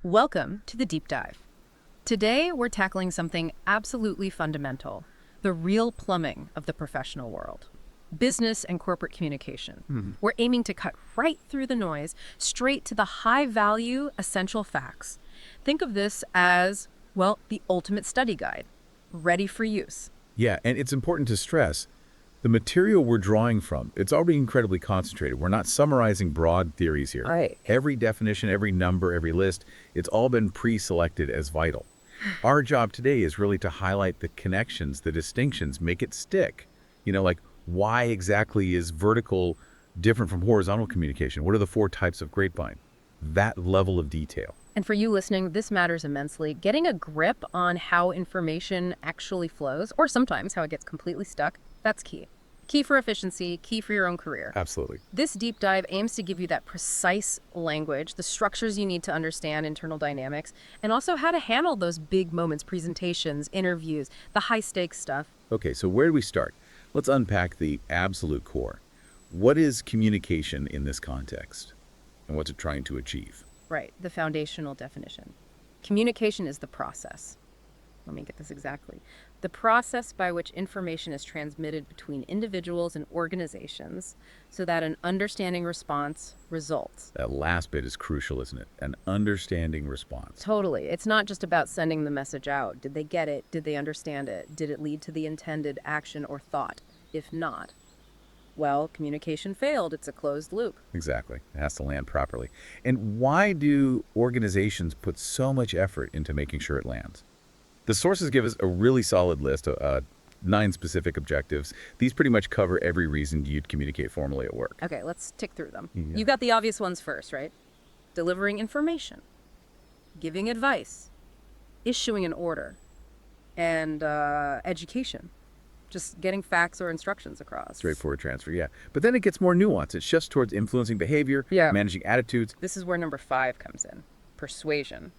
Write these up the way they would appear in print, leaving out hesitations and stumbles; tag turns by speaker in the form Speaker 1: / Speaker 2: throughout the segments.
Speaker 1: Welcome to the Deep Dive. Today, we're tackling something absolutely fundamental, the real plumbing of the professional world. Business and corporate communication. We're aiming to cut right through the noise, straight to the high-value, essential facts. Think of this as, well, the ultimate study guide, ready for use.
Speaker 2: Yeah, and it's important to stress, the material we're drawing from, it's already incredibly concentrated. We're not summarizing broad theories here.
Speaker 1: Right.
Speaker 2: Every definition, every number, every list, it's all been pre-selected as vital. Our job today is really to highlight the connections, the distinctions, make it stick. Like why exactly is vertical different from horizontal communication? What are the four types of grapevine? That level of detail.
Speaker 1: And for you listening, this matters immensely. Getting a grip on how information actually flows, or sometimes how it gets completely stuck, that's key. Key for efficiency, key for your own career.
Speaker 2: Absolutely.
Speaker 1: This deep dive aims to give you that precise language, the structures you need to understand internal dynamics, and also how to handle those big moments, presentations, interviews, the high-stakes stuff.
Speaker 2: Okay, so where do we start? Let's unpack the absolute core. What is communication in this context? And what's it trying to achieve?
Speaker 1: Right, the foundational definition. Communication is the process. Let me get this exactly. The process by which information is transmitted between individuals and organizations so that an understanding response results.
Speaker 2: That last bit is crucial, isn't it? An understanding response.
Speaker 1: Totally. It's not just about sending the message out. Did they get it? Did they understand it? Did it lead to the intended action or thought? If not, well, communication failed. It's a closed loop.
Speaker 2: Exactly. It has to land properly. And why do organizations put so much effort into making sure it lands? The sources give us a really solid list of 9 specific objectives. These pretty much cover every reason you'd communicate formally at work.
Speaker 1: Okay, let's tick through them.
Speaker 2: Yeah.
Speaker 1: You got the obvious ones first, right? Delivering information, giving advice, issuing an order, and education. Just getting facts or instructions across.
Speaker 2: Straightforward transfer, yeah. But then it gets more nuanced. It's just towards influencing behavior,
Speaker 1: Yeah.
Speaker 2: managing attitudes.
Speaker 1: This is where number 5 comes in, persuasion.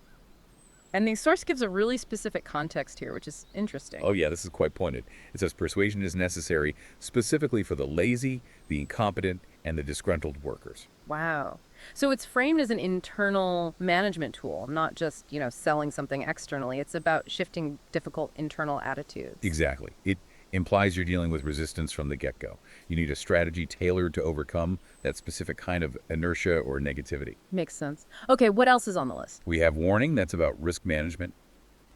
Speaker 1: And the source gives a really specific context here, which is interesting.
Speaker 2: Oh yeah, this is quite pointed. It says persuasion is necessary specifically for the lazy, the incompetent, and the disgruntled workers.
Speaker 1: Wow. So it's framed as an internal management tool, not just, selling something externally. It's about shifting difficult internal attitudes.
Speaker 2: Exactly. It implies you're dealing with resistance from the get-go. You need a strategy tailored to overcome that specific kind of inertia or negativity.
Speaker 1: Makes sense. Okay, what else is on the list?
Speaker 2: We have warning, that's about risk management,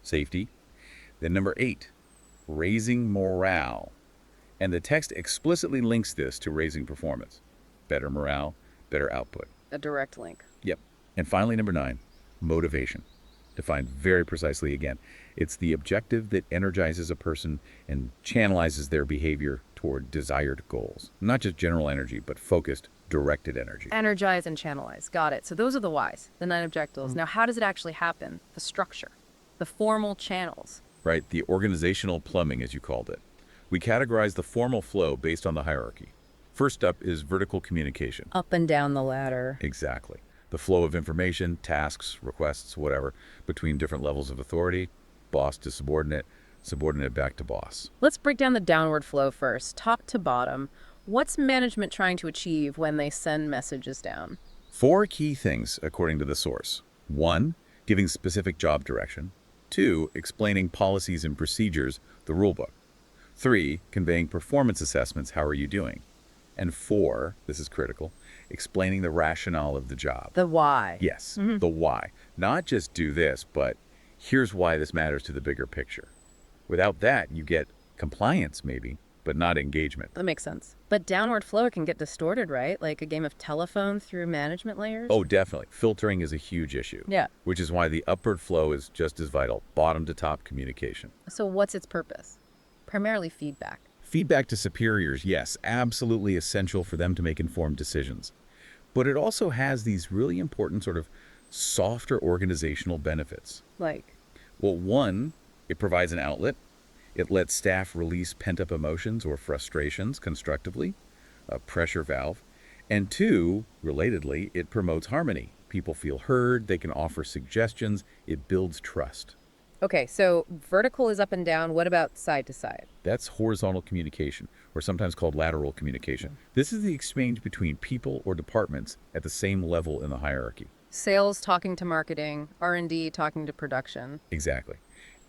Speaker 2: safety. Then number 8, raising morale. And the text explicitly links this to raising performance. Better morale, better output.
Speaker 1: A direct link.
Speaker 2: Yep. And finally, number 9, motivation. Defined very precisely again. It's the objective that energizes a person and channelizes their behavior toward desired goals. Not just general energy, but focused, directed energy.
Speaker 1: Energize and channelize. Got it. So those are the whys, the 9 objectives. Now, how does it actually happen? The structure, the formal channels.
Speaker 2: Right, the organizational plumbing, as you called it. We categorize the formal flow based on the hierarchy. First up is vertical communication.
Speaker 1: Up and down the ladder.
Speaker 2: Exactly. The flow of information, tasks, requests, whatever, between different levels of authority, boss to subordinate, subordinate back to boss.
Speaker 1: Let's break down the downward flow first, top to bottom. What's management trying to achieve when they send messages down?
Speaker 2: 4 key things, according to the source. 1, giving specific job direction. 2, explaining policies and procedures, the rulebook. 3, conveying performance assessments, how are you doing? And 4, this is critical, explaining the rationale of the job.
Speaker 1: The why.
Speaker 2: Yes, the why. Not just do this, but here's why this matters to the bigger picture. Without that, you get compliance maybe, but not engagement.
Speaker 1: That makes sense. But downward flow can get distorted, right? Like a game of telephone through management layers?
Speaker 2: Oh, definitely. Filtering is a huge issue.
Speaker 1: Yeah.
Speaker 2: Which is why the upward flow is just as vital, bottom to top communication.
Speaker 1: So what's its purpose? Primarily feedback.
Speaker 2: Feedback to superiors, yes, absolutely essential for them to make informed decisions. But it also has these really important sort of softer organizational benefits.
Speaker 1: Like,
Speaker 2: Well, 1, it provides an outlet. It lets staff release pent-up emotions or frustrations constructively, a pressure valve. And 2, relatedly, it promotes harmony. People feel heard, they can offer suggestions, it builds trust.
Speaker 1: okay, so vertical is up and down. What about side to side?
Speaker 2: That's horizontal communication, or sometimes called lateral communication. This is the exchange between people or departments at the same level in the hierarchy.
Speaker 1: Sales talking to marketing, R&D talking to production.
Speaker 2: Exactly.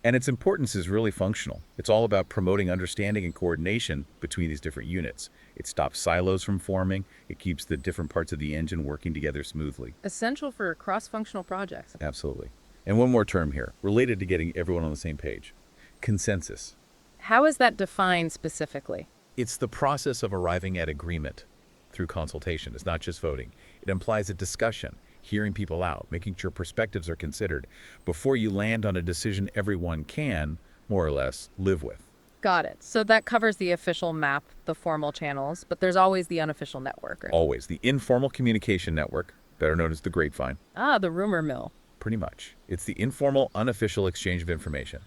Speaker 2: And its importance is really functional. It's all about promoting understanding and coordination between these different units. It stops silos from forming. It keeps the different parts of the engine working together smoothly.
Speaker 1: Essential for cross-functional projects.
Speaker 2: Absolutely. And one more term here, related to getting everyone on the same page. Consensus.
Speaker 1: How is that defined specifically?
Speaker 2: It's the process of arriving at agreement through consultation. It's not just voting. It implies a discussion, hearing people out, making sure perspectives are considered before you land on a decision everyone can, more or less, live with.
Speaker 1: Got it. So that covers the official map, the formal channels, but there's always the unofficial network. Right?
Speaker 2: Always. The informal communication network, better known as the grapevine.
Speaker 1: Ah, the rumor mill.
Speaker 2: Pretty much. It's the informal, unofficial exchange of information.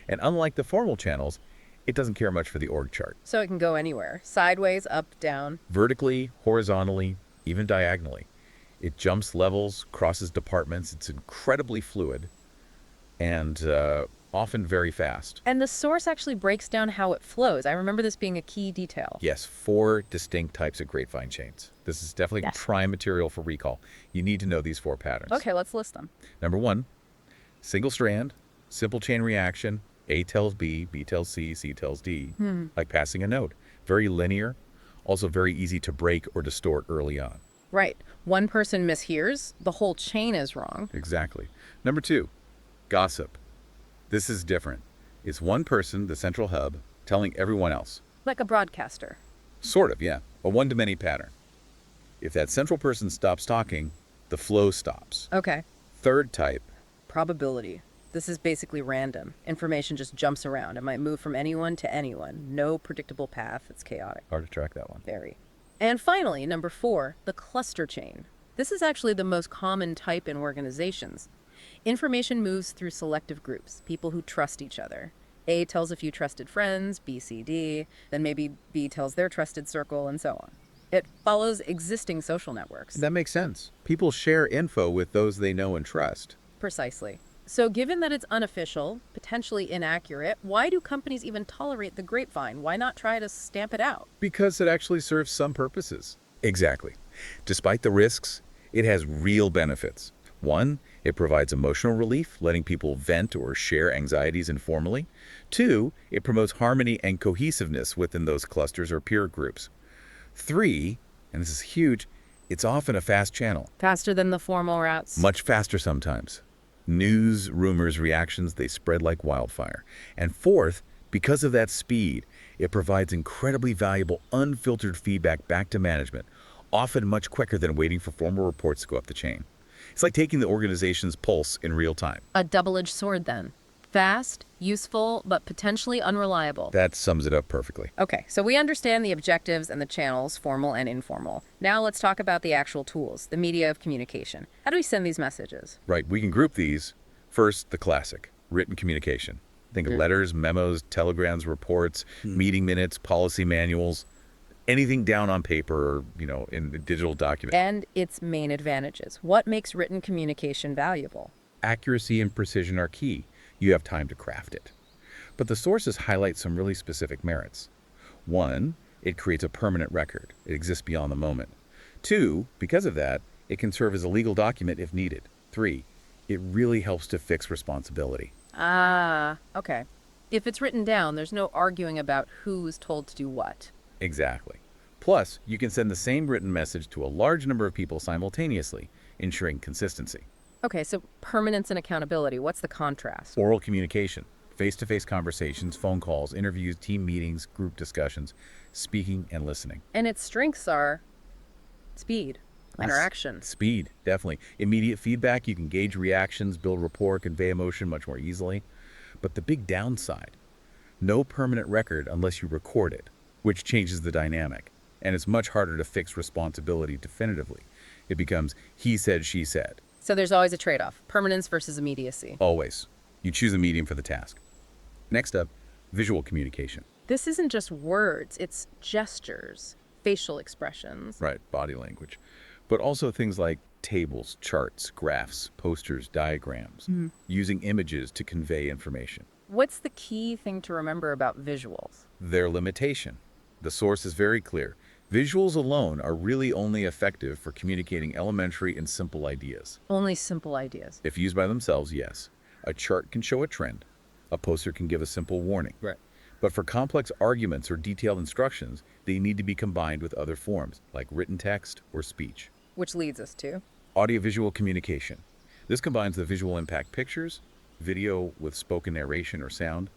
Speaker 2: And unlike the formal channels, it doesn't care much for the org chart.
Speaker 1: So it can go anywhere. Sideways, up, down.
Speaker 2: Vertically, horizontally, even diagonally. It jumps levels, crosses departments. It's incredibly fluid and often very fast.
Speaker 1: And the source actually breaks down how it flows. I remember this being a key detail.
Speaker 2: Yes, 4 distinct types of grapevine chains. This is definitely prime material for recall. You need to know these 4 patterns.
Speaker 1: Okay, let's list them.
Speaker 2: Number 1, single strand, simple chain reaction. A tells B, B tells C, C tells D, like passing a note. Very linear, also very easy to break or distort early on.
Speaker 1: Right. One person mishears, the whole chain is wrong.
Speaker 2: Exactly. Number 2, gossip. This is different. It's one person, the central hub, telling everyone else.
Speaker 1: Like a broadcaster.
Speaker 2: Sort of, yeah. A one-to-many pattern. If that central person stops talking, the flow stops.
Speaker 1: Okay.
Speaker 2: Third type,
Speaker 1: Probability. This is basically random. Information just jumps around. It might move from anyone to anyone. No predictable path. It's chaotic.
Speaker 2: hard to track that one.
Speaker 1: Very. And finally, number 4, the cluster chain. This is actually the most common type in organizations. Information moves through selective groups, people who trust each other. A tells a few trusted friends, B, C, D, then maybe B tells their trusted circle, and so on. It follows existing social networks.
Speaker 2: That makes sense. People share info with those they know and trust.
Speaker 1: Precisely. So given that it's unofficial, potentially inaccurate, why do companies even tolerate the grapevine? Why not try to stamp it out?
Speaker 2: Because it actually serves some purposes. Exactly. Despite the risks, it has real benefits. 1, it provides emotional relief, letting people vent or share anxieties informally. 2, it promotes harmony and cohesiveness within those clusters or peer groups. 3, and this is huge, it's often a fast channel.
Speaker 1: Faster than the formal routes.
Speaker 2: Much faster sometimes. News, rumors, reactions, they spread like wildfire. And 4th, because of that speed, it provides incredibly valuable, unfiltered feedback back to management, often much quicker than waiting for formal reports to go up the chain. It's like taking the organization's pulse in real time.
Speaker 1: A double-edged sword, then. Fast, useful, but potentially unreliable.
Speaker 2: That sums it up perfectly.
Speaker 1: Okay, so we understand the objectives and the channels, formal and informal. Now let's talk about the actual tools, the media of communication. How do we send these messages?
Speaker 2: Right, we can group these. First, the classic, written communication. Think of letters, memos, telegrams, reports, meeting minutes, policy manuals, anything down on paper or, in a digital document.
Speaker 1: And its main advantages. What makes written communication valuable?
Speaker 2: Accuracy and precision are key. You have time to craft it. But the sources highlight some really specific merits. 1, it creates a permanent record. It exists beyond the moment. 2, because of that, it can serve as a legal document if needed. 3, it really helps to fix responsibility.
Speaker 1: Ah, okay. If it's written down, there's no arguing about who's told to do what.
Speaker 2: Exactly. Plus, you can send the same written message to a large number of people simultaneously, ensuring consistency.
Speaker 1: Okay, so permanence and accountability, what's the contrast?
Speaker 2: Oral communication, face-to-face conversations, phone calls, interviews, team meetings, group discussions, speaking and listening.
Speaker 1: And its strengths are speed, interaction.
Speaker 2: Speed, definitely. Immediate feedback, you can gauge reactions, build rapport, convey emotion much more easily. But the big downside, no permanent record unless you record it, which changes the dynamic. And it's much harder to fix responsibility definitively. It becomes he said, she said.
Speaker 1: So there's always a trade-off, permanence versus immediacy.
Speaker 2: Always. You choose a medium for the task. Next up, visual communication.
Speaker 1: This isn't just words, it's gestures, facial expressions.
Speaker 2: Right, body language. But also things like tables, charts, graphs, posters, diagrams, using images to convey information.
Speaker 1: What's the key thing to remember about visuals?
Speaker 2: Their limitation. The source is very clear. Visuals alone are really only effective for communicating elementary and simple ideas.
Speaker 1: Only simple ideas.
Speaker 2: If used by themselves, yes. A chart can show a trend. A poster can give a simple warning.
Speaker 3: Right.
Speaker 2: But for complex arguments or detailed instructions, they need to be combined with other forms, like written text or speech.
Speaker 1: Which leads us to
Speaker 2: Audiovisual communication. This combines the visual impact pictures, video with spoken narration or sound.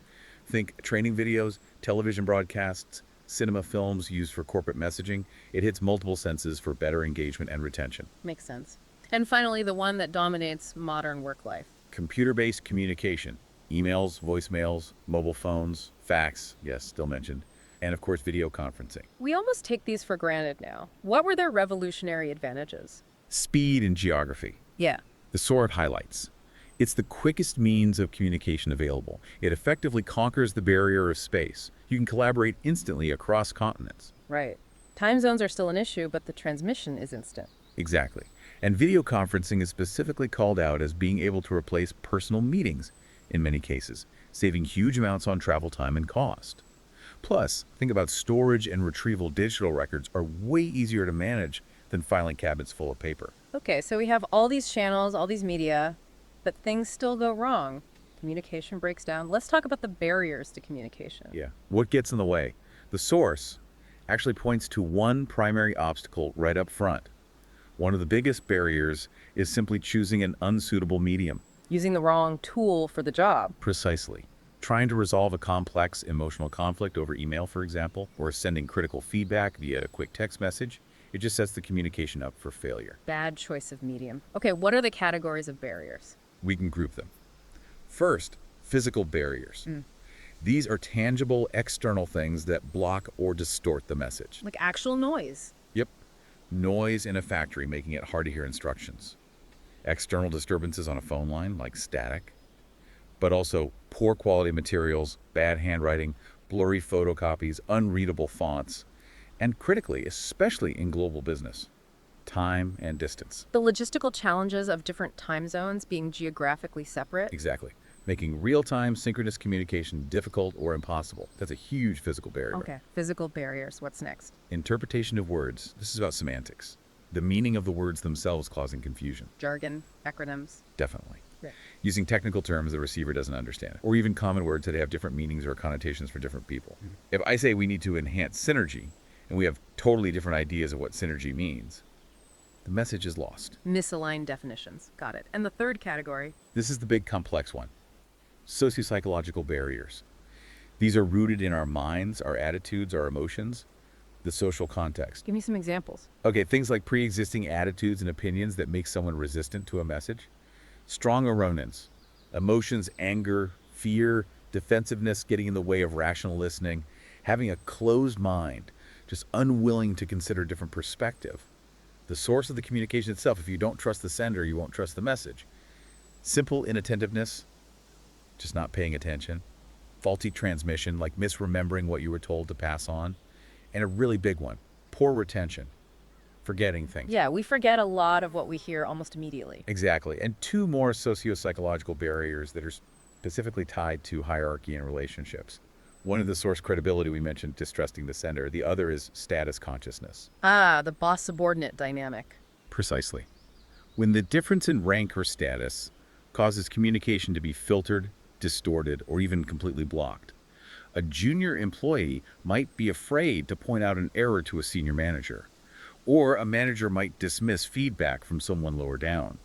Speaker 2: Think training videos, television broadcasts, cinema films used for corporate messaging. It hits multiple senses for better engagement and retention.
Speaker 1: makes sense. And finally, the one that dominates modern work life.
Speaker 2: Computer-based communication. Emails, voicemails, mobile phones, fax, yes, still mentioned, and of course video conferencing.
Speaker 1: We almost take these for granted now. What were their revolutionary advantages?
Speaker 2: Speed and geography.
Speaker 1: Yeah.
Speaker 2: The sword highlights. It's the quickest means of communication available. It effectively conquers the barrier of space. You can collaborate instantly across continents.
Speaker 1: Right. Time zones are still an issue, but the transmission is instant.
Speaker 2: Exactly. And video conferencing is specifically called out as being able to replace personal meetings in many cases, saving huge amounts on travel time and cost. Plus, think about storage and retrieval. Digital records are way easier to manage than filing cabinets full of paper.
Speaker 1: Okay, so we have all these channels, all these media, but things still go wrong. Communication breaks down. Let's talk about the barriers to communication.
Speaker 2: Yeah. What gets in the way? The source actually points to one primary obstacle right up front. One of the biggest barriers is simply choosing an unsuitable medium.
Speaker 1: Using the wrong tool for the job.
Speaker 2: Precisely. Trying to resolve a complex emotional conflict over email, for example, or sending critical feedback via a quick text message, it just sets the communication up for failure.
Speaker 1: Bad choice of medium. Okay, what are the categories of barriers?
Speaker 2: We can group them. First, physical barriers. These are tangible external things that block or distort the message.
Speaker 1: Like actual noise.
Speaker 2: Yep. Noise in a factory making it hard to hear instructions. External disturbances on a phone line, like static. But also poor quality materials, bad handwriting, blurry photocopies, unreadable fonts, and critically, especially in global business, time and distance.
Speaker 1: The logistical challenges of different time zones being geographically separate.
Speaker 2: Exactly. Making real-time synchronous communication difficult or impossible. That's a huge physical barrier.
Speaker 1: Okay, physical barriers. What's next?
Speaker 2: Interpretation of words. This is about semantics. The meaning of the words themselves causing confusion.
Speaker 1: Jargon, acronyms.
Speaker 2: Definitely.
Speaker 1: Right.
Speaker 2: Using technical terms the receiver doesn't understand, or even common words that have different meanings or connotations for different people. If I say we need to enhance synergy, and we have totally different ideas of what synergy means, the message is lost.
Speaker 1: Misaligned definitions. Got it. And the third category.
Speaker 2: This is the big complex one. Sociopsychological barriers. These are rooted in our minds, our attitudes, our emotions, the social context.
Speaker 1: Give me some examples.
Speaker 2: Okay, things like pre-existing attitudes and opinions that make someone resistant to a message. Strong erronance, emotions, anger, fear, defensiveness getting in the way of rational listening, having a closed mind, just unwilling to consider different perspective. The source of the communication itself, if you don't trust the sender, you won't trust the message. Simple inattentiveness, just not paying attention. Faulty transmission, like misremembering what you were told to pass on. And a really big one, poor retention, forgetting things.
Speaker 1: Yeah, we forget a lot of what we hear almost immediately.
Speaker 2: Exactly. And two more socio-psychological barriers that are specifically tied to hierarchy and relationships. One is the source credibility we mentioned, distrusting the sender. The other is status consciousness.
Speaker 1: Ah, the boss-subordinate dynamic.
Speaker 2: Precisely. When the difference in rank or status causes communication to be filtered, distorted, or even completely blocked. A junior employee might be afraid to point out an error to a senior manager, or a manager might dismiss feedback from someone lower down.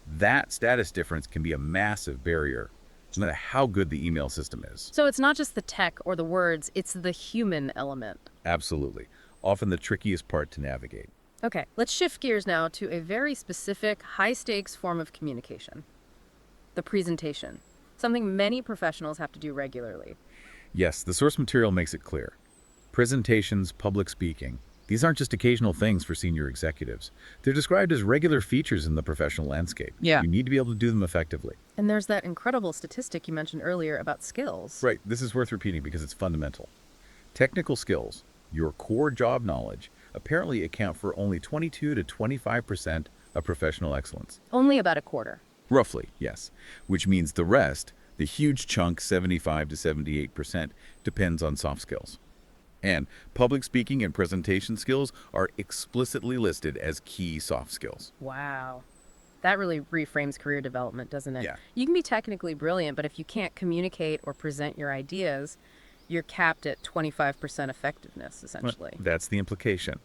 Speaker 2: That status difference can be a massive barrier, no matter how good the email system is.
Speaker 1: So it's not just the tech or the words, it's the human element.
Speaker 2: Absolutely. Often the trickiest part to navigate.
Speaker 1: Okay, let's shift gears now to a very specific, high-stakes form of communication. The presentation. Something many professionals have to do regularly.
Speaker 2: Yes, the source material makes it clear. Presentations, public speaking, these aren't just occasional things for senior executives. They're described as regular features in the professional landscape.
Speaker 1: Yeah.
Speaker 2: You need to be able to do them effectively.
Speaker 1: And there's that incredible statistic you mentioned earlier about skills.
Speaker 2: Right, this is worth repeating because it's fundamental. Technical skills, your core job knowledge, apparently account for only 22 to 25% of professional excellence.
Speaker 1: Only about a quarter.
Speaker 2: Roughly, yes. Which means the rest, the huge chunk, 75 to 78%, depends on soft skills. And public speaking and presentation skills are explicitly listed as key soft skills.
Speaker 1: Wow. That really reframes career development, doesn't it?
Speaker 2: Yeah.
Speaker 1: You can be technically brilliant, but if you can't communicate or present your ideas, you're capped at 25% effectiveness, essentially.
Speaker 2: That's the implication.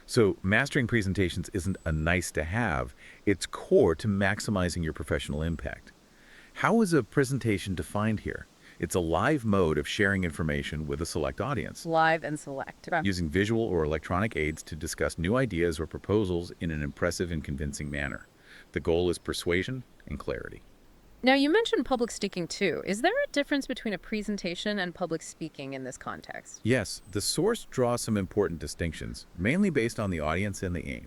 Speaker 2: So mastering presentations isn't a nice to have, it's core to maximizing your professional impact. How is a presentation defined here? It's a live mode of sharing information with a select audience,
Speaker 1: Live and select.
Speaker 2: using visual or electronic aids to discuss new ideas or proposals in an impressive and convincing manner. The goal is persuasion and clarity.
Speaker 1: Now, you mentioned public speaking too. Is there a difference between a presentation and public speaking in this context?
Speaker 2: Yes, the source draws some important distinctions, mainly based on the audience and the aim.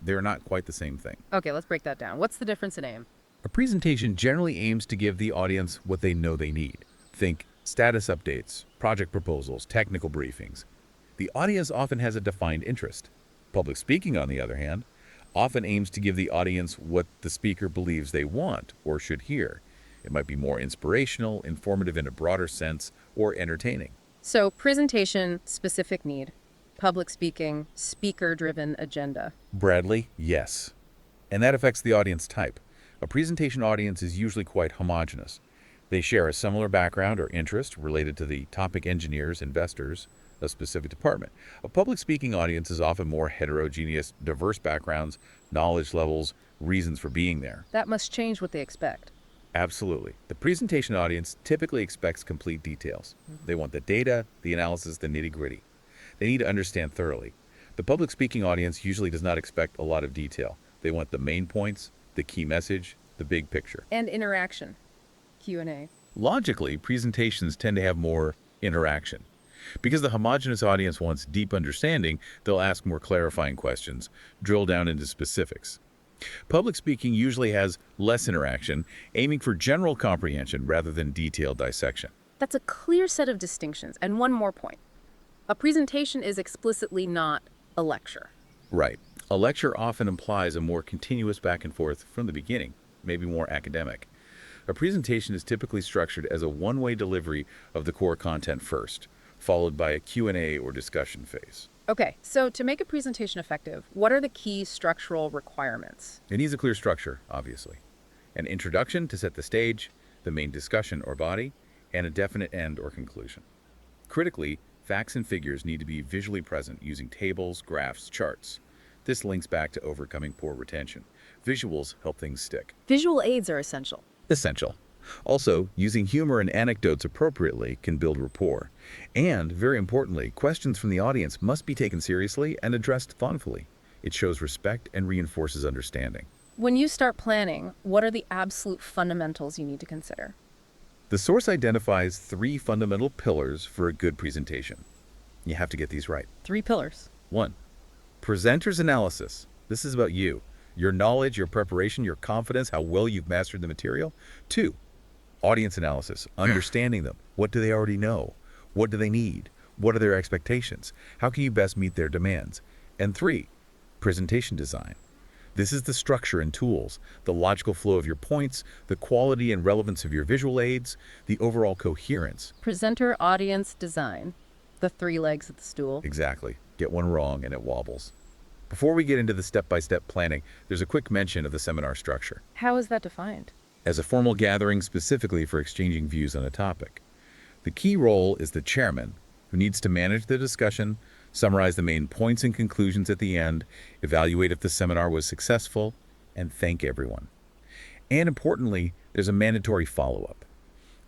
Speaker 2: They're not quite the same thing.
Speaker 1: Okay, let's break that down. What's the difference in aim?
Speaker 2: A presentation generally aims to give the audience what they know they need. Think status updates, project proposals, technical briefings. The audience often has a defined interest. Public speaking, on the other hand, often aims to give the audience what the speaker believes they want or should hear. It might be more inspirational, informative in a broader sense, or entertaining.
Speaker 1: So, presentation, specific need. Public speaking, speaker-driven agenda.
Speaker 2: Bradley, yes. And that affects the audience type. A presentation audience is usually quite homogeneous. They share a similar background or interest related to the topic engineers, investors, a specific department. A public speaking audience is often more heterogeneous, diverse backgrounds, knowledge levels, reasons for being there.
Speaker 1: That must change what they expect.
Speaker 2: Absolutely. The presentation audience typically expects complete details. They want the data, the analysis, the nitty-gritty. They need to understand thoroughly. The public speaking audience usually does not expect a lot of detail. They want the main points, the key message, the big picture.
Speaker 1: And interaction. Q&A.
Speaker 2: Logically, presentations tend to have more interaction. Because the homogeneous audience wants deep understanding, they'll ask more clarifying questions, drill down into specifics. Public speaking usually has less interaction, aiming for general comprehension rather than detailed dissection.
Speaker 1: That's a clear set of distinctions. And one more point. A presentation is explicitly not a lecture.
Speaker 2: Right. A lecture often implies a more continuous back and forth from the beginning, maybe more academic. A presentation is typically structured as a one-way delivery of the core content first, followed by a Q&A or discussion phase.
Speaker 1: Okay, so to make a presentation effective, what are the key structural requirements?
Speaker 2: It needs a clear structure, obviously. An introduction to set the stage, the main discussion or body, and a definite end or conclusion. Critically, facts and figures need to be visually present using tables, graphs, charts. This links back to overcoming poor retention. Visuals help things stick.
Speaker 1: Visual aids are essential.
Speaker 2: Essential. Also, using humor and anecdotes appropriately can build rapport. And, very importantly, questions from the audience must be taken seriously and addressed thoughtfully. It shows respect and reinforces understanding.
Speaker 1: When you start planning, what are the absolute fundamentals you need to consider?
Speaker 2: The source identifies 3 fundamental pillars for a good presentation. You have to get these right.
Speaker 1: 3 pillars.
Speaker 2: 1. Presenter's analysis. This is about you. Your knowledge, your preparation, your confidence, how well you've mastered the material. 2. Audience analysis. Understanding them. What do they already know? What do they need? What are their expectations? How can you best meet their demands? And 3. Presentation design. This is the structure and tools, the logical flow of your points, the quality and relevance of your visual aids, the overall coherence.
Speaker 1: Presenter, audience, design. The 3 legs of the stool.
Speaker 2: Exactly. Get one wrong and it wobbles. Before we get into the step-by-step planning, there's a quick mention of the seminar structure.
Speaker 1: How is that defined?
Speaker 2: As a formal gathering specifically for exchanging views on a topic. The key role is the chairman, who needs to manage the discussion, summarize the main points and conclusions at the end, evaluate if the seminar was successful, and thank everyone. And importantly, there's a mandatory follow-up.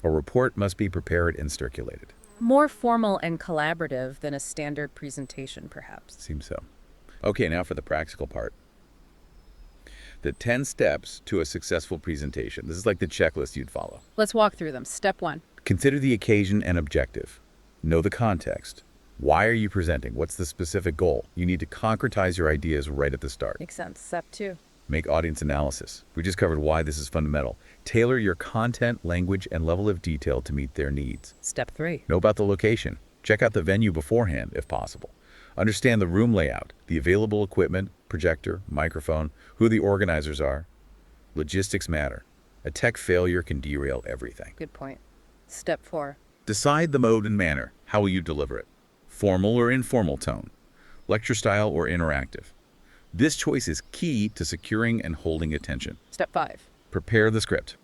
Speaker 2: A report must be prepared and circulated.
Speaker 1: More formal and collaborative than a standard presentation, perhaps.
Speaker 2: Seems so. Okay, now for the practical part. The 10 steps to a successful presentation. This is like the checklist you'd follow.
Speaker 1: Let's walk through them. Step 1.
Speaker 2: Consider the occasion and objective. Know the context. Why are you presenting? What's the specific goal? You need to concretize your ideas right at the start.
Speaker 1: Makes sense. Step 2.
Speaker 2: Make audience analysis. We just covered why this is fundamental. Tailor your content, language, and level of detail to meet their needs.
Speaker 1: Step 3.
Speaker 2: Know about the location. Check out the venue beforehand, if possible. Understand the room layout, the available equipment, projector, microphone, who the organizers are. Logistics matter. A tech failure can derail everything.
Speaker 1: Good point. Step 4.
Speaker 2: Decide the mode and manner. How will you deliver it? formal or informal tone, lecture style or interactive. This choice is key to securing and holding attention.
Speaker 1: Step 5.
Speaker 2: Prepare the script.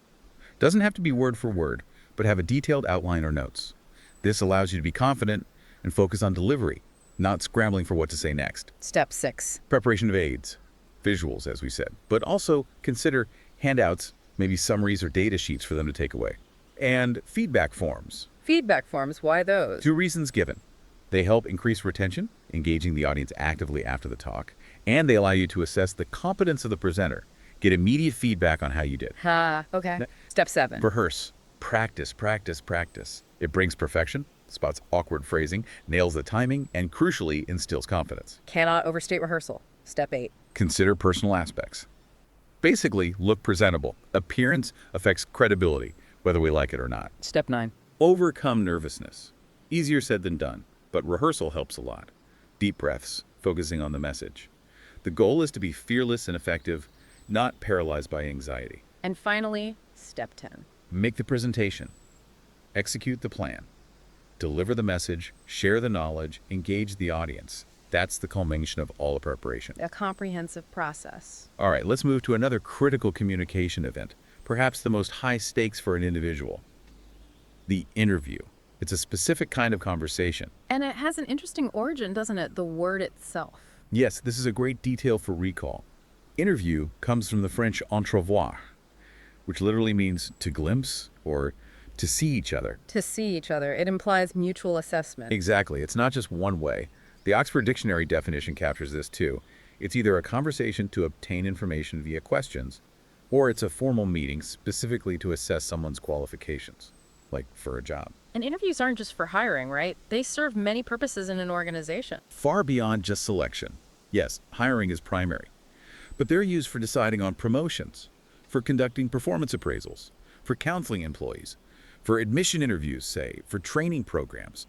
Speaker 2: Doesn't have to be word for word, but have a detailed outline or notes. This allows you to be confident and focus on delivery, not scrambling for what to say next.
Speaker 1: Step 6.
Speaker 2: Preparation of aids, visuals, as we said, but also consider handouts, maybe summaries or data sheets for them to take away. And feedback forms.
Speaker 1: Feedback forms, why those?
Speaker 2: 2 reasons given. They help increase retention, engaging the audience actively after the talk, and they allow you to assess the competence of the presenter, get immediate feedback on how you did.
Speaker 1: Okay. Step 7.
Speaker 2: Rehearse. Practice, practice, practice. It brings perfection, spots awkward phrasing, nails the timing, and crucially instills confidence.
Speaker 1: Cannot overstate rehearsal. Step 8.
Speaker 2: Consider personal aspects. Basically, look presentable. Appearance affects credibility, whether we like it or not.
Speaker 1: Step 9.
Speaker 2: Overcome nervousness. Easier said than done, but rehearsal helps a lot. Deep breaths, focusing on the message. The goal is to be fearless and effective, not paralyzed by anxiety.
Speaker 1: And finally, step 10.
Speaker 2: Make the presentation. Execute the plan. Deliver the message, share the knowledge, engage the audience. That's the culmination of all the preparation.
Speaker 1: A comprehensive process.
Speaker 2: All right, let's move to another critical communication event, perhaps the most high stakes for an individual. The interview. It's a specific kind of conversation.
Speaker 1: And it has an interesting origin, doesn't it? The word itself.
Speaker 2: Yes, this is a great detail for recall. Interview comes from the French entrevoir, which literally means to glimpse or to see each other.
Speaker 1: To see each other. It implies mutual assessment.
Speaker 2: Exactly. It's not just one way. The Oxford Dictionary definition captures this too. It's either a conversation to obtain information via questions, or it's a formal meeting specifically to assess someone's qualifications, like for a job.
Speaker 1: And interviews aren't just for hiring, right? They serve many purposes in an organization.
Speaker 2: Far beyond just selection. Yes, hiring is primary, but they're used for deciding on promotions, for conducting performance appraisals, for counseling employees, for admission interviews, say, for training programs,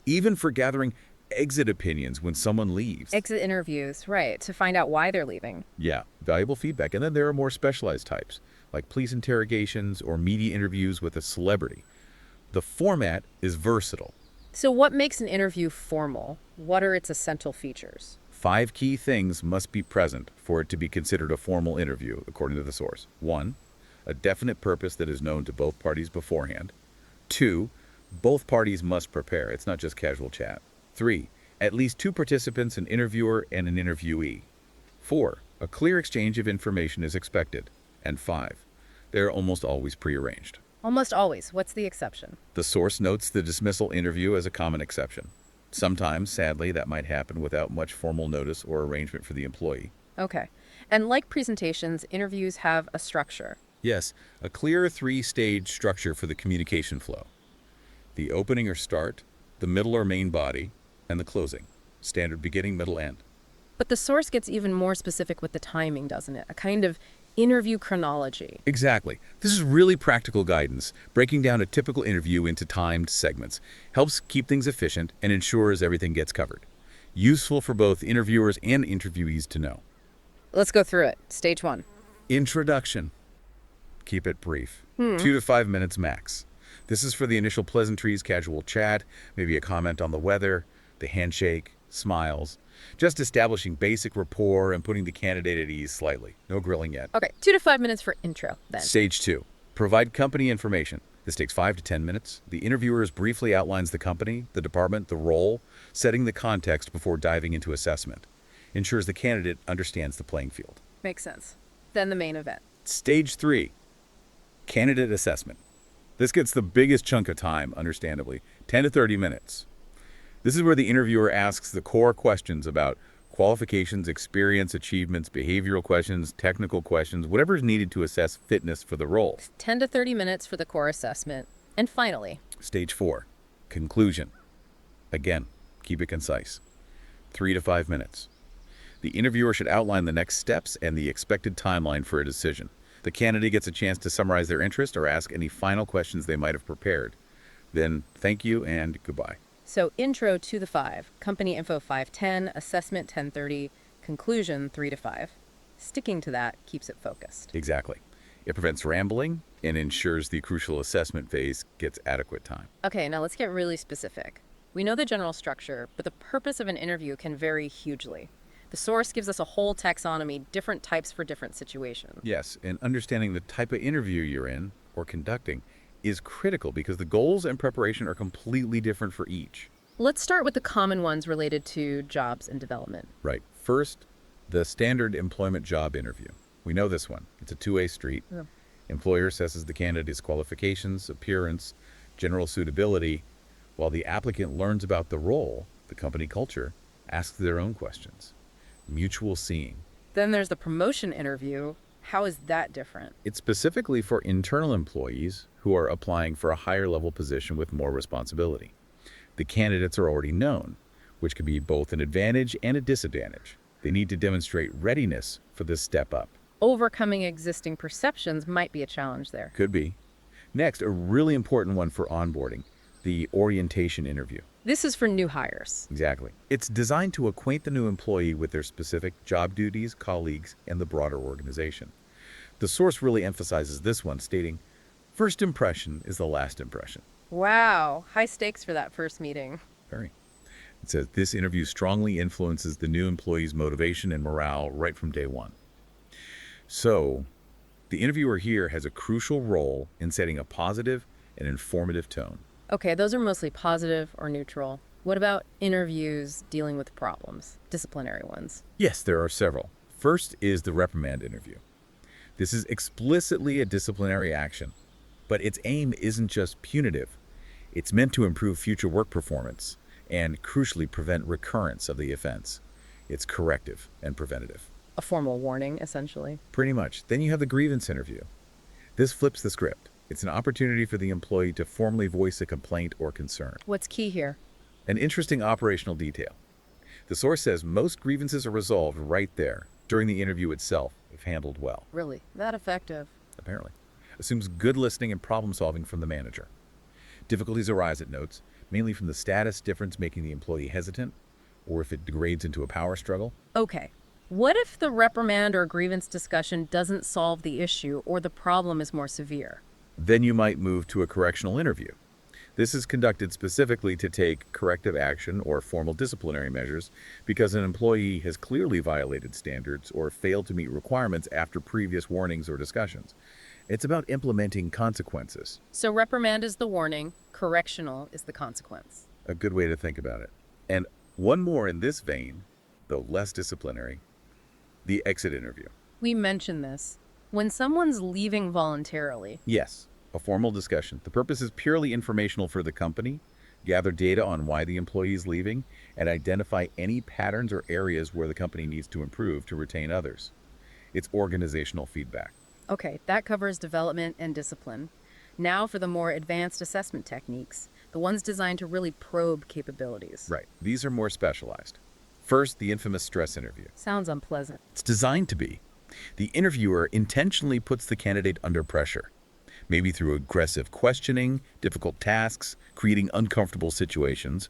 Speaker 2: even for gathering exit opinions when someone leaves.
Speaker 1: Exit interviews, right, to find out why they're leaving.
Speaker 2: Yeah, valuable feedback. And then there are more specialized types, like police interrogations or media interviews with a celebrity. The format is versatile.
Speaker 1: So what makes an interview formal? What are its essential features?
Speaker 2: 5 key things must be present for it to be considered a formal interview, according to the source. 1, a definite purpose that is known to both parties beforehand. 2, both parties must prepare. It's not just casual chat. 3, at least 2 participants, an interviewer and an interviewee. 4, a clear exchange of information is expected. And 5, they're almost always prearranged.
Speaker 1: Almost always. What's the exception?
Speaker 2: The source notes the dismissal interview as a common exception. Sometimes, sadly, that might happen without much formal notice or arrangement for the employee.
Speaker 1: Okay. And like presentations, interviews have a structure.
Speaker 2: Yes, a clear 3-stage structure for the communication flow. The opening or start, the middle or main body, and the closing. Standard beginning, middle, end.
Speaker 1: But the source gets even more specific with the timing, doesn't it? A kind of interview chronology.
Speaker 2: Exactly. This is really practical guidance, breaking down a typical interview into timed segments. Helps keep things efficient and ensures everything gets covered. Useful for both interviewers and interviewees to know.
Speaker 1: Let's go through it. Stage 1.
Speaker 2: Introduction. Keep it brief. 2 to 5 minutes max. This is for the initial pleasantries, casual chat, maybe a comment on the weather, the handshake, smiles. Just establishing basic rapport and putting the candidate at ease slightly. No grilling yet.
Speaker 1: Okay, 2 to 5 minutes for intro, then.
Speaker 2: Stage 2. Provide company information. This takes 5 to 10 minutes. The interviewer briefly outlines the company, the department, the role, setting the context before diving into assessment. Ensures the candidate understands the playing field.
Speaker 1: Makes sense. Then the main event.
Speaker 2: Stage 3. Candidate assessment. This gets the biggest chunk of time, understandably, 10 to 30 minutes. This is where the interviewer asks the core questions about qualifications, experience, achievements, behavioral questions, technical questions, whatever is needed to assess fitness for the role.
Speaker 1: 10 to 30 minutes for the core assessment. And finally,
Speaker 2: Stage 4. Conclusion. Again, keep it concise. 3 to 5 minutes. The interviewer should outline the next steps and the expected timeline for a decision. The candidate gets a chance to summarize their interest or ask any final questions they might have prepared. Then, thank you and goodbye.
Speaker 1: so intro 2 to 5, company info 5:10, assessment 10:30, conclusion 3 to 5. Sticking to that keeps it focused.
Speaker 2: Exactly. It prevents rambling and ensures the crucial assessment phase gets adequate time.
Speaker 1: Okay, now let's get really specific. We know the general structure, but the purpose of an interview can vary hugely. The source gives us a whole taxonomy, different types for different situations.
Speaker 2: Yes, and understanding the type of interview you're in or conducting is critical because the goals and preparation are completely different for each.
Speaker 1: Let's start with the common ones related to jobs and development.
Speaker 2: Right. First, the standard employment job interview. We know this one. It's a two-way street.
Speaker 1: Yeah.
Speaker 2: Employer assesses the candidate's qualifications, appearance, general suitability, while the applicant learns about the role, the company culture, asks their own questions. Mutual seeing.
Speaker 1: Then there's the promotion interview. How is that different?
Speaker 2: It's specifically for internal employees who are applying for a higher level position with more responsibility. The candidates are already known, which can be both an advantage and a disadvantage. They need to demonstrate readiness for this step up.
Speaker 1: Overcoming existing perceptions might be a challenge there.
Speaker 2: Could be. Next, a really important one for onboarding, the orientation interview.
Speaker 1: This is for new hires.
Speaker 2: Exactly. It's designed to acquaint the new employee with their specific job duties, colleagues, and the broader organization. The source really emphasizes this one, stating, "First impression is the last impression."
Speaker 1: Wow, high stakes for that first meeting.
Speaker 2: Very. It says this interview strongly influences the new employee's motivation and morale right from day one. So, the interviewer here has a crucial role in setting a positive and informative tone.
Speaker 1: Okay, those are mostly positive or neutral. What about interviews dealing with problems, disciplinary ones?
Speaker 2: Yes, there are several. First is the reprimand interview. This is explicitly a disciplinary action, but its aim isn't just punitive. It's meant to improve future work performance and, crucially, prevent recurrence of the offense. It's corrective and preventative.
Speaker 1: A formal warning, essentially.
Speaker 2: Pretty much. Then you have the grievance interview. This flips the script. It's an opportunity for the employee to formally voice a complaint or concern.
Speaker 1: What's key here?
Speaker 2: An interesting operational detail. The source says most grievances are resolved right there, during the interview itself, if handled well.
Speaker 1: Really, that effective?
Speaker 2: Apparently. Assumes good listening and problem solving from the manager. Difficulties arise, it notes, mainly from the status difference making the employee hesitant, or if it degrades into a power struggle.
Speaker 1: Okay. What if the reprimand or grievance discussion doesn't solve the issue or the problem is more severe?
Speaker 2: Then you might move to a correctional interview. This is conducted specifically to take corrective action or formal disciplinary measures because an employee has clearly violated standards or failed to meet requirements after previous warnings or discussions. It's about implementing consequences.
Speaker 1: So reprimand is the warning, correctional is the consequence.
Speaker 2: A good way to think about it. And one more in this vein, though less disciplinary, the exit interview.
Speaker 1: We mentioned this. When someone's leaving voluntarily,
Speaker 2: Yes, a formal discussion. The purpose is purely informational for the company, gather data on why the employee is leaving, and identify any patterns or areas where the company needs to improve to retain others. It's organizational feedback.
Speaker 1: okay, that covers development and discipline. Now for the more advanced assessment techniques, the ones designed to really probe capabilities.
Speaker 2: Right. These are more specialized. First, the infamous stress interview.
Speaker 1: Sounds unpleasant.
Speaker 2: It's designed to be. The interviewer intentionally puts the candidate under pressure, maybe through aggressive questioning, difficult tasks, creating uncomfortable situations.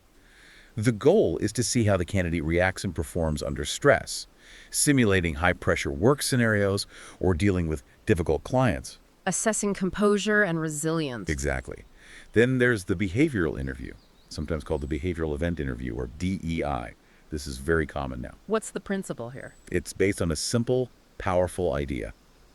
Speaker 2: The goal is to see how the candidate reacts and performs under stress, simulating high-pressure work scenarios or dealing with difficult clients.
Speaker 1: Assessing composure and resilience.
Speaker 2: Exactly. Then there's the behavioral interview, sometimes called the behavioral event interview, or DEI. This is very common now.
Speaker 1: What's the principle here?
Speaker 2: It's based on a simple, powerful idea.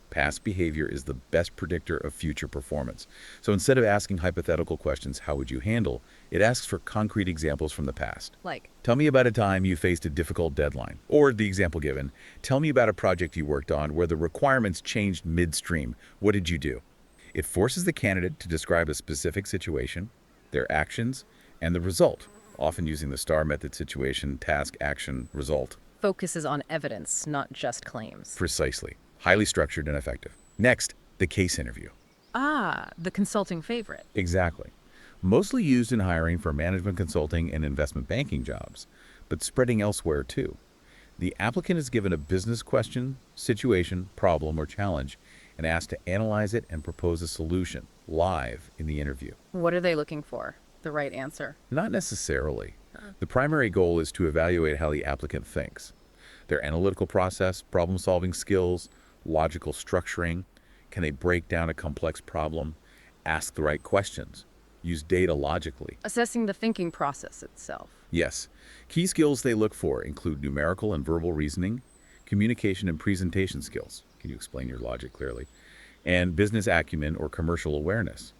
Speaker 2: Past behavior is the best predictor of future performance. So instead of asking hypothetical questions, how would you handle, it asks for concrete examples from the past.
Speaker 1: Like,
Speaker 2: Tell me about a time you faced a difficult deadline. Or the example given, tell me about a project you worked on where the requirements changed midstream. What did you do? It forces the candidate to describe a specific situation, their actions, and the result, often using the STAR method: situation, task, action, result.
Speaker 1: focuses on evidence, not just claims.
Speaker 2: Precisely. Highly structured and effective. Next, the case interview.
Speaker 1: Ah, the consulting favorite.
Speaker 2: Exactly. Mostly used in hiring for management consulting and investment banking jobs, but spreading elsewhere too. The applicant is given a business question, situation, problem, or challenge and asked to analyze it and propose a solution live in the interview.
Speaker 1: What are they looking for? The right answer.
Speaker 2: Not necessarily. The primary goal is to evaluate how the applicant thinks. Their analytical process, problem-solving skills, logical structuring. Can they break down a complex problem? Ask the right questions. use data logically.
Speaker 1: Assessing the thinking process itself.
Speaker 2: Yes. Key skills they look for include numerical and verbal reasoning, communication and presentation skills. Can you explain your logic clearly? And business acumen or commercial awareness.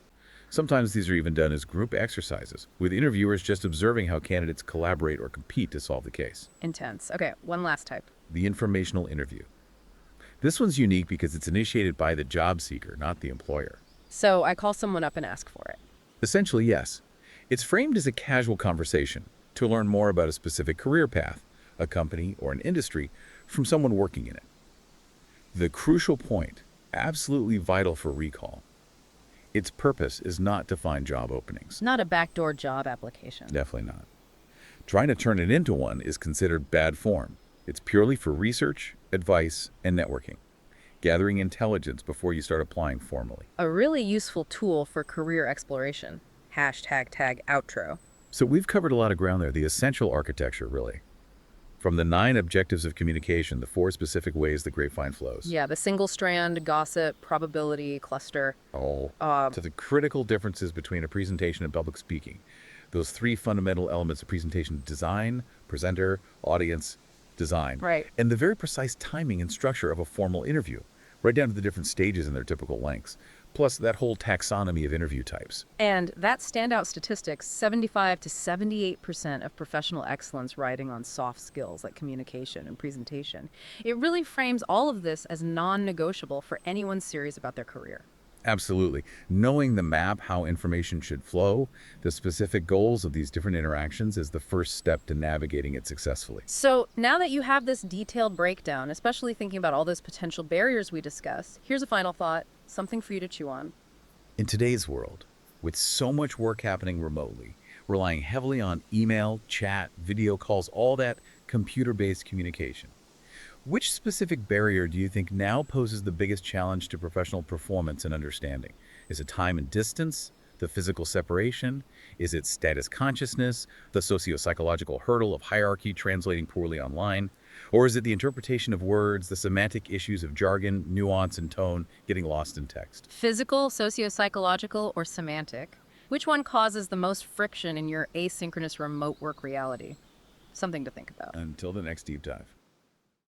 Speaker 2: Sometimes these are even done as group exercises, with interviewers just observing how candidates collaborate or compete to solve the case.
Speaker 1: Intense. Okay, one last type.
Speaker 2: The informational interview. This one's unique because it's initiated by the job seeker, not the employer.
Speaker 1: So I call someone up and ask for it.
Speaker 2: Essentially, yes. It's framed as a casual conversation to learn more about a specific career path, a company, or an industry from someone working in it. The crucial point, absolutely vital for recall, its purpose is not to find job openings.
Speaker 1: Not a backdoor job application.
Speaker 2: Definitely not. Trying to turn it into one is considered bad form. It's purely for research, advice, and networking, gathering intelligence before you start applying formally.
Speaker 1: A really useful tool for career exploration. #tag outro.
Speaker 2: So we've covered a lot of ground there, the essential architecture, really. From the 9 objectives of communication, the 4 specific ways the grapevine flows.
Speaker 1: Yeah, the single strand, gossip, probability, cluster.
Speaker 2: To the critical differences between a presentation and public speaking. Those 3 fundamental elements of presentation: design, presenter, audience, design.
Speaker 1: Right.
Speaker 2: And the very precise timing and structure of a formal interview, right down to the different stages and their typical lengths. Plus that whole taxonomy of interview types.
Speaker 1: And that standout statistics, 75 to 78% of professional excellence riding on soft skills like communication and presentation. It really frames all of this as non-negotiable for anyone serious about their career.
Speaker 2: Absolutely. Knowing the map, how information should flow, the specific goals of these different interactions is the first step to navigating it successfully.
Speaker 1: So now that you have this detailed breakdown, especially thinking about all those potential barriers we discussed, here's a final thought, something for you to chew on.
Speaker 2: In today's world, with so much work happening remotely, relying heavily on email, chat, video calls, all that computer-based communication, which specific barrier do you think now poses the biggest challenge to professional performance and understanding? Is it time and distance, the physical separation? Is it status consciousness, the socio-psychological hurdle of hierarchy translating poorly online? Or is it the interpretation of words, the semantic issues of jargon, nuance, and tone getting lost in text?
Speaker 1: Physical, socio-psychological, or semantic? Which one causes the most friction in your asynchronous remote work reality? Something to think about.
Speaker 2: Until the next deep dive.